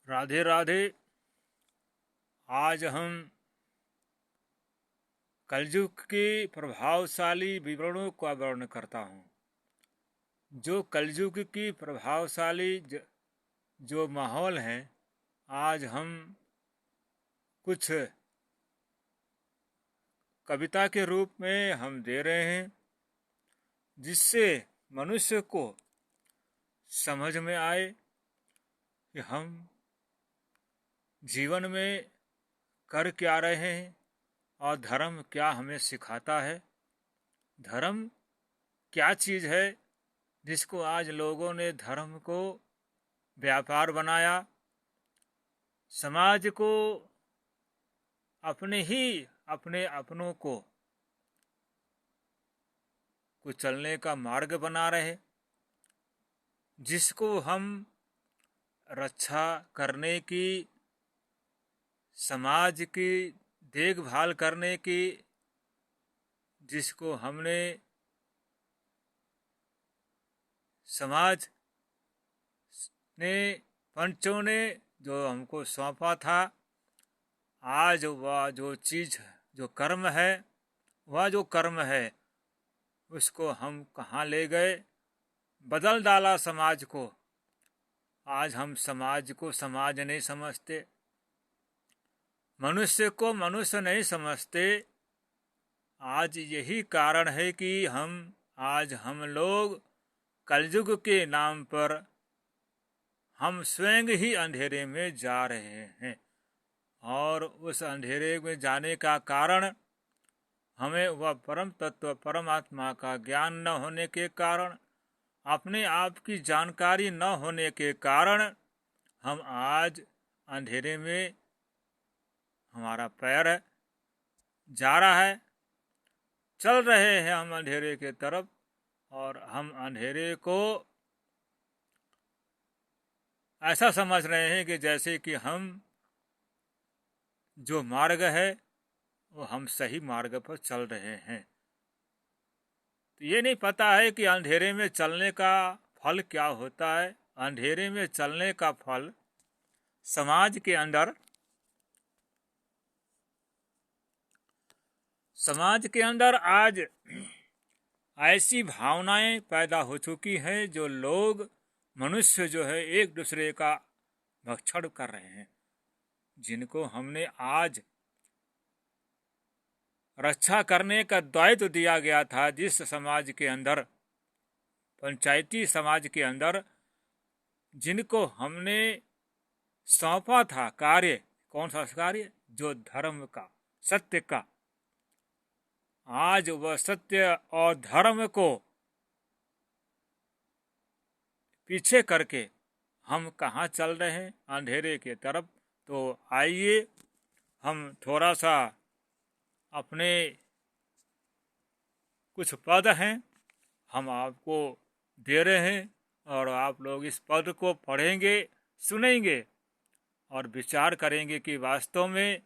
राधे राधे। आज हम कलयुग के प्रभावशाली विवरणों का वर्णन करता हूँ। जो कलयुग की प्रभावशाली जो माहौल है, आज हम कुछ कविता के रूप में हम दे रहे हैं, जिससे मनुष्य को समझ में आए कि हम जीवन में कर क्या रहे हैं और धर्म क्या हमें सिखाता है। धर्म क्या चीज़ है जिसको आज लोगों ने धर्म को व्यापार बनाया, समाज को अपने अपनों को कुचलने का मार्ग बना रहे, जिसको हम रक्षा करने की, समाज की देखभाल करने की, जिसको हमने समाज ने पंचों ने जो हमको सौंपा था, आज वह जो चीज़ जो कर्म है, वह जो कर्म है उसको हम कहाँ ले गए, बदल डाला समाज को। आज हम समाज को समाज नहीं समझते, मनुष्य को मनुष्य नहीं समझते। आज यही कारण है कि हम लोग कलयुग के नाम पर हम स्वयं ही अंधेरे में जा रहे हैं, और उस अंधेरे में जाने का कारण हमें वह परम तत्व परमात्मा का ज्ञान न होने के कारण, अपने आप की जानकारी न होने के कारण हम आज अंधेरे में हमारा पैर जा रहा है, चल रहे हैं हम अंधेरे के तरफ। और हम अंधेरे को ऐसा समझ रहे हैं कि जैसे कि हम जो मार्ग है वो हम सही मार्ग पर चल रहे हैं। तो ये नहीं पता है कि अंधेरे में चलने का फल क्या होता है। अंधेरे में चलने का फल समाज के अंदर आज ऐसी भावनाएं पैदा हो चुकी हैं जो लोग मनुष्य जो है एक दूसरे का भक्षण कर रहे हैं, जिनको हमने आज रक्षा करने का दायित्व दिया गया था। जिस समाज के अंदर, पंचायती समाज के अंदर, जिनको हमने सौंपा था कार्य, कौन सा कार्य, जो धर्म का, सत्य का, आज वह सत्य और धर्म को पीछे करके हम कहाँ चल रहे हैं, अंधेरे के तरफ। तो आइए हम थोड़ा सा अपने कुछ पद हैं हम आपको दे रहे हैं, और आप लोग इस पद को पढ़ेंगे, सुनेंगे और विचार करेंगे कि वास्तव में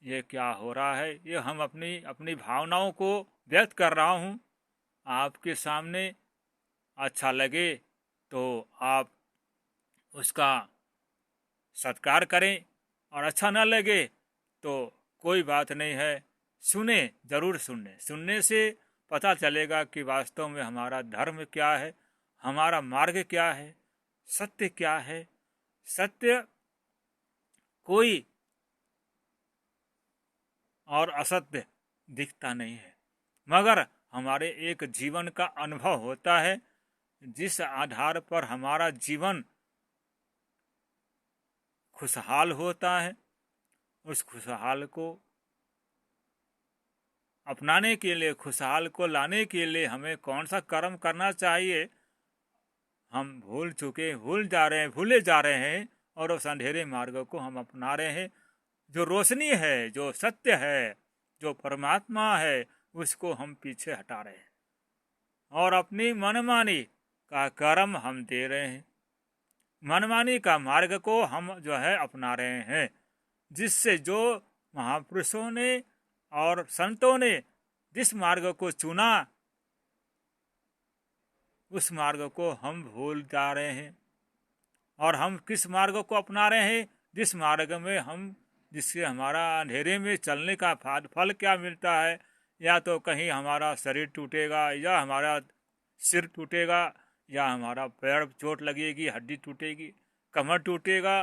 ये क्या हो रहा है। ये हम अपनी भावनाओं को व्यक्त कर रहा हूँ आपके सामने। अच्छा लगे तो आप उसका सत्कार करें, और अच्छा न लगे तो कोई बात नहीं है, सुने, ज़रूर सुनने से पता चलेगा कि वास्तव में हमारा धर्म क्या है, हमारा मार्ग क्या है, सत्य क्या है। सत्य कोई और असत्य दिखता नहीं है, मगर हमारे एक जीवन का अनुभव होता है, जिस आधार पर हमारा जीवन खुशहाल होता है। उस खुशहाल को अपनाने के लिए, खुशहाल को लाने के लिए हमें कौन सा कर्म करना चाहिए, हम भूले जा रहे हैं, और उस अंधेरे मार्ग को हम अपना रहे हैं। जो रोशनी है, जो सत्य है, जो परमात्मा है, उसको हम पीछे हटा रहे हैं, और अपनी मनमानी का कर्म हम दे रहे हैं। मनमानी का मार्ग को हम जो है अपना रहे हैं, जिससे जो महापुरुषों ने और संतों ने जिस मार्ग को चुना, उस मार्ग को हम भूल जा रहे हैं, और हम किस मार्ग को अपना रहे हैं, जिस मार्ग में हम जिससे हमारा अंधेरे में चलने का फल क्या मिलता है। या तो कहीं हमारा शरीर टूटेगा, या हमारा सिर टूटेगा, या हमारा पैर चोट लगेगी, हड्डी टूटेगी, कमर टूटेगा,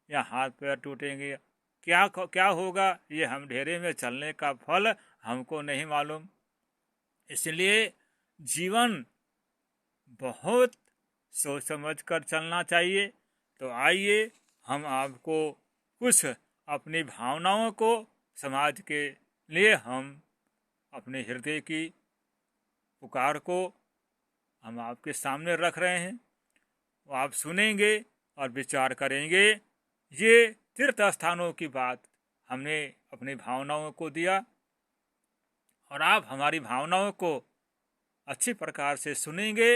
या हाथ पैर टूटेंगे। क्या क्या होगा, ये हम अंधेरे में चलने का फल हमको नहीं मालूम। इसलिए जीवन बहुत सोच समझ कर चलना चाहिए। तो आइए हम आपको कुछ अपनी भावनाओं को समाज के लिए हम अपने हृदय की पुकार को हम आपके सामने रख रहे हैं। वो आप सुनेंगे और विचार करेंगे। ये तीर्थ स्थानों की बात हमने अपनी भावनाओं को दिया, और आप हमारी भावनाओं को अच्छी प्रकार से सुनेंगे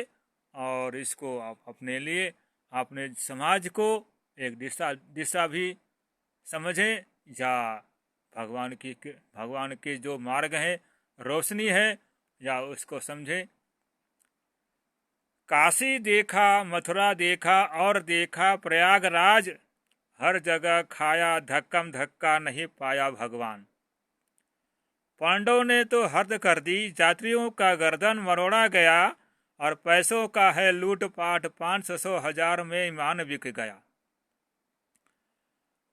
और इसको आप अपने लिए, अपने समाज को एक दिशा भी समझें, या भगवान के जो मार्ग है, रोशनी है, या उसको समझें। काशी देखा, मथुरा देखा और देखा प्रयागराज, हर जगह खाया धक्कम धक्का नहीं पाया भगवान। पांडवों ने तो हद कर दी, यात्रियों का गर्दन मरोड़ा गया, और पैसों का है लूटपाट, 500,000 में ईमान बिक गया।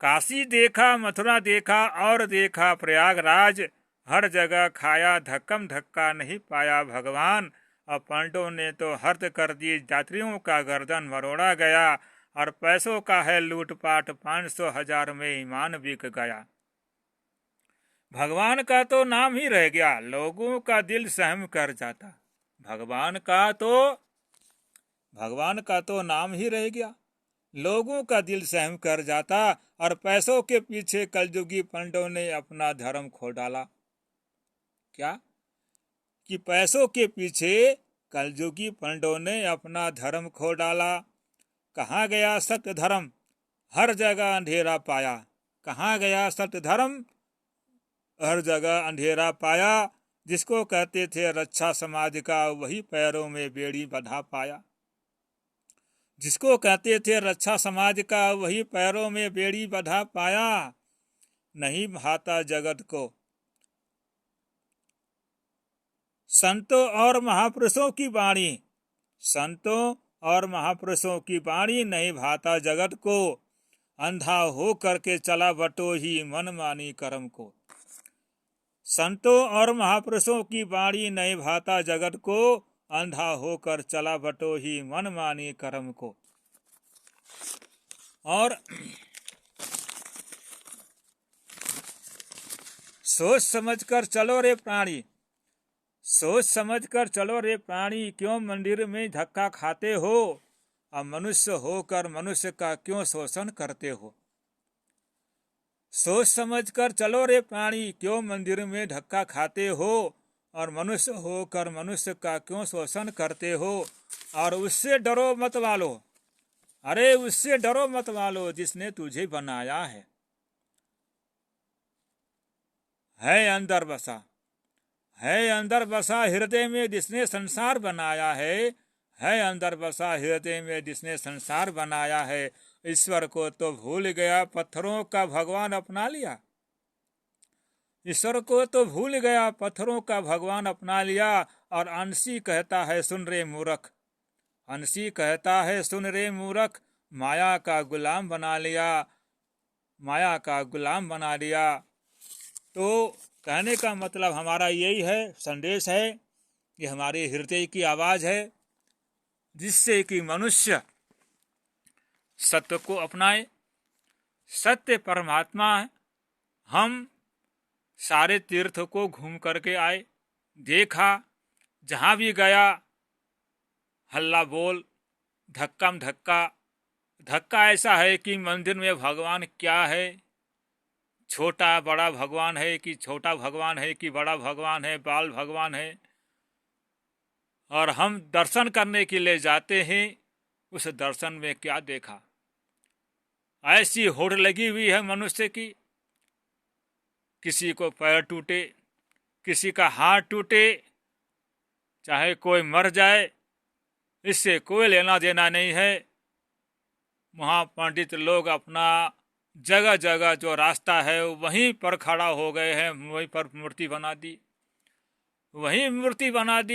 काशी देखा, मथुरा देखा और देखा प्रयागराज, हर जगह खाया धक्कम धक्का नहीं पाया भगवान। और पांडवों ने तो हद कर दी, यात्रियों का गर्दन मरोड़ा गया, और पैसों का है लूटपाट, 500,000 में ईमान बिक गया। भगवान का तो नाम ही रह गया, लोगों का दिल सहम कर जाता। भगवान का तो नाम ही रह गया, लोगों का दिल सहम कर जाता। और पैसों के पीछे कलयुगी पंडों ने अपना धर्म खो डाला। क्या कि पैसों के पीछे कलयुगी पंडों ने अपना धर्म खो डाला। कहाँ गया सत्य धर्म, हर जगह अंधेरा पाया। कहाँ गया सत्य धर्म, हर जगह अंधेरा पाया। जिसको कहते थे रक्षा समाज का, वही पैरों में बेड़ी बंधा पाया। जिसको कहते थे रक्षा समाज का, वही पैरों में बेड़ी बंधा पाया। नहीं भाता जगत को संतों और महापुरुषों की वाणी, संतों और महापुरुषों की वाणी नहीं भाता जगत को। अंधा हो करके चला बटो ही मनमानी कर्म को। संतों और महापुरुषों की वाणी नहीं भाता जगत को, अंधा होकर चला बटो ही मनमानी कर्म को। और सोच समझकर चलो रे प्राणी, सोच समझकर चलो रे प्राणी, क्यों मंदिर में धक्का खाते हो, अब मनुष्य होकर मनुष्य का क्यों शोषण करते हो। सोच समझकर चलो रे प्राणी, क्यों मंदिर में धक्का खाते हो, और मनुष्य होकर मनुष्य का क्यों शोषण करते हो। और उससे डरो मत वालो, अरे उससे डरो मत वालो, जिसने तुझे बनाया है अंदर बसा, है अंदर बसा हृदय में जिसने संसार बनाया है अंदर बसा हृदय में जिसने संसार बनाया है। ईश्वर को तो भूल गया, पत्थरों का भगवान अपना लिया। ईश्वर को तो भूल गया, पत्थरों का भगवान अपना लिया। और अंशी कहता है सुन रे मूर्ख, अंशी कहता है सुन रे मूर्ख, माया का गुलाम बना लिया, माया का गुलाम बना लिया। तो कहने का मतलब हमारा यही है, संदेश है, ये हमारे हृदय की आवाज है, जिससे कि मनुष्य सत्य को अपनाए। सत्य परमात्मा है। हम सारे तीर्थ को घूम करके आए, देखा, जहाँ भी गया हल्ला बोल, धक्कम धक्का। धक्का ऐसा है कि मंदिर में भगवान क्या है, छोटा बड़ा भगवान है कि छोटा भगवान है कि बड़ा भगवान है, बाल भगवान है। और हम दर्शन करने के लिए जाते हैं, उस दर्शन में क्या देखा। ऐसी होड़ लगी हुई है मनुष्य की, किसी को पैर टूटे, किसी का हाथ टूटे, चाहे कोई मर जाए, इससे कोई लेना देना नहीं है। वहाँ पंडित लोग अपना जगह जगह जो रास्ता है वहीं पर खड़ा हो गए हैं, वहीं पर मूर्ति बना दी,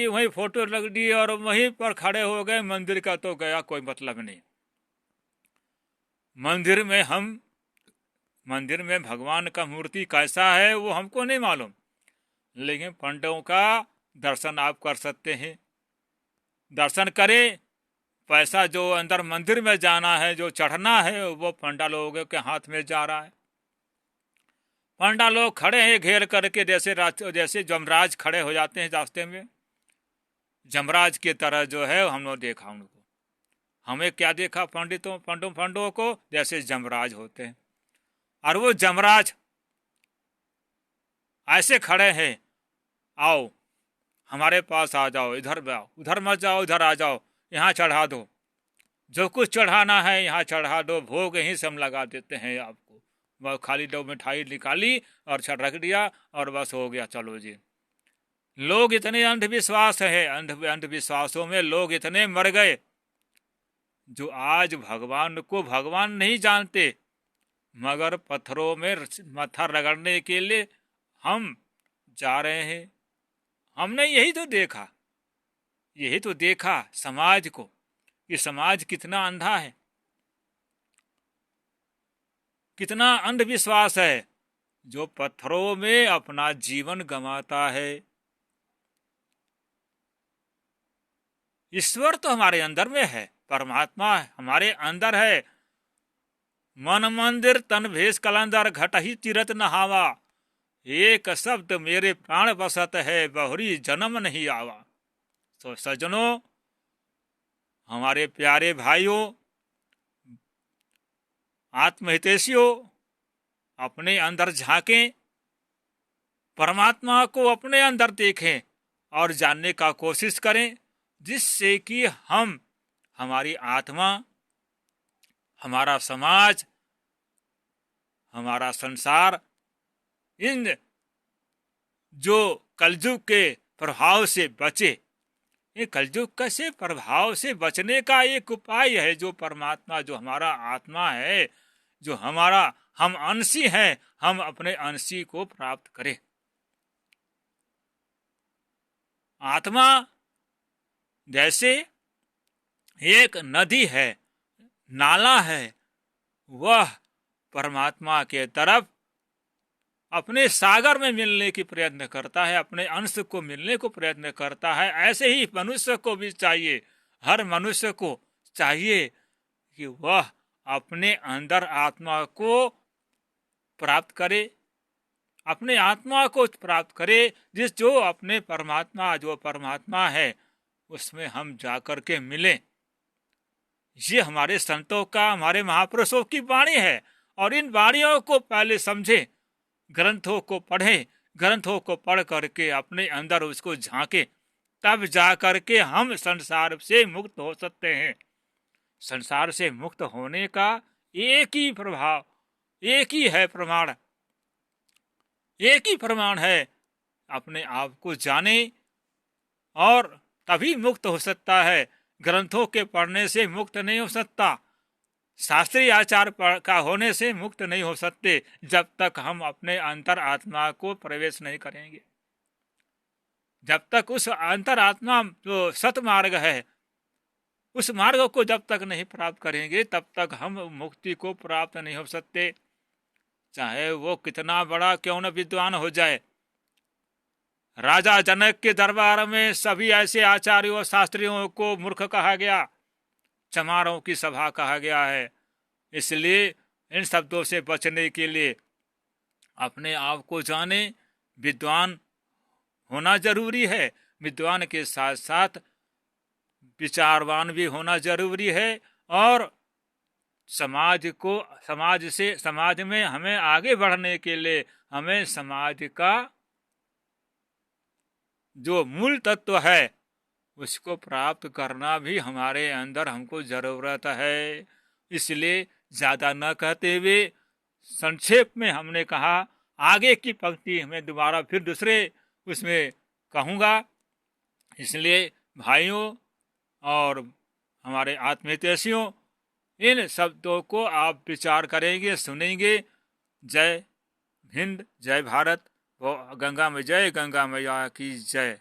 वहीं फोटो लग दी और वहीं पर खड़े हो गए। मंदिर का तो गया कोई मतलब नहीं। मंदिर में भगवान का मूर्ति कैसा है वो हमको नहीं मालूम, लेकिन पंडों का दर्शन आप कर सकते हैं। दर्शन करें, पैसा जो अंदर मंदिर में जाना है, जो चढ़ना है, वो पंडा लोगों के हाथ में जा रहा है। पंडा लोग खड़े हैं घेर करके, जैसे जमराज खड़े हो जाते हैं रास्ते में, जमराज की तरह जो है हम लोग देखा उनको। हमें क्या देखा पंडों को जैसे जमराज होते हैं, और वो जमराज ऐसे खड़े हैं, आओ हमारे पास आ जाओ, इधर आओ, उधर मत जाओ, इधर आ जाओ, यहाँ चढ़ा दो, जो कुछ चढ़ाना है यहाँ चढ़ा दो, भोग यहीं से हम लगा देते हैं आपको। वह खाली दो मिठाई निकाली और रख दिया और बस हो गया, चलो जी। लोग इतने अंधविश्वास है, अंधविश्वासों में लोग इतने मर गए जो आज भगवान को भगवान नहीं जानते, मगर पत्थरों में मत्था रगड़ने के लिए हम जा रहे हैं। हमने यही तो देखा समाज को, कि समाज कितना अंधा है, कितना अंधविश्वास है, जो पत्थरों में अपना जीवन गंवाता है। ईश्वर तो हमारे अंदर में है, परमात्मा हमारे अंदर है। मन मंदिर तन भेष कलंदर, घट ही तीरथ नहावा, एक शब्द मेरे प्राण बसत है, बहुरी जन्म नहीं आवा। तो सज्जनों, हमारे प्यारे भाइयों, आत्महितैषियों, अपने अंदर झांकें, परमात्मा को अपने अंदर देखें और जानने का कोशिश करें, जिससे कि हम, हमारी आत्मा, हमारा समाज, हमारा संसार इन जो कलयुग के प्रभाव से बचे। ये कलयुग कैसे प्रभाव से बचने का एक उपाय है, जो परमात्मा, जो हमारा आत्मा है, जो हम अंशी हैं, हम अपने अंशी को प्राप्त करें। आत्मा जैसे एक नदी है, नाला है, वह परमात्मा के तरफ अपने सागर में मिलने की प्रयत्न करता है, अपने अंश को मिलने को प्रयत्न करता है। ऐसे ही मनुष्य को भी चाहिए, हर मनुष्य को चाहिए कि वह अपने अंदर आत्मा को प्राप्त करे, अपने आत्मा को प्राप्त करे, जो अपने परमात्मा, जो परमात्मा है उसमें हम जाकर के मिलें। ये हमारे संतों का, हमारे महापुरुषों की वाणी है, और इन वाणियों को पहले समझें, ग्रंथों को पढ़ें, ग्रंथों को पढ़ करके अपने अंदर उसको झांके, तब जा करके हम संसार से मुक्त हो सकते हैं। संसार से मुक्त होने का एक ही प्रभाव, एक ही है प्रमाण, एक ही प्रमाण है, अपने आप को जाने, और तभी मुक्त हो सकता है। ग्रंथों के पढ़ने से मुक्त नहीं हो सकता, शास्त्रीय आचार का होने से मुक्त नहीं हो सकते, जब तक हम अपने अंतर आत्मा को प्रवेश नहीं करेंगे। जब तक उस अंतर आत्मा जो सत मार्ग है, उस मार्ग को जब तक नहीं प्राप्त करेंगे, तब तक हम मुक्ति को प्राप्त नहीं हो सकते, चाहे वो कितना बड़ा क्यों न विद्वान हो जाए। राजा जनक के दरबार में सभी ऐसे आचार्यों शास्त्रियों को मूर्ख कहा गया, चमारों की सभा कहा गया है। इसलिए इन शब्दों से बचने के लिए अपने आप को जाने, विद्वान होना जरूरी है, विद्वान के साथ साथ विचारवान भी होना जरूरी है, और समाज में हमें आगे बढ़ने के लिए हमें समाज का जो मूल तत्व है उसको प्राप्त करना भी हमारे अंदर हमको जरूरत है। इसलिए ज्यादा न कहते हुए संक्षेप में हमने कहा, आगे की पंक्ति हमें दोबारा फिर दूसरे उसमें कहूँगा। इसलिए भाइयों और हमारे आत्महितैषियों, इन शब्दों को आप विचार करेंगे, सुनेंगे। जय हिंद, जय भारत, वो गंगा में जय, गंगा मैया की जय।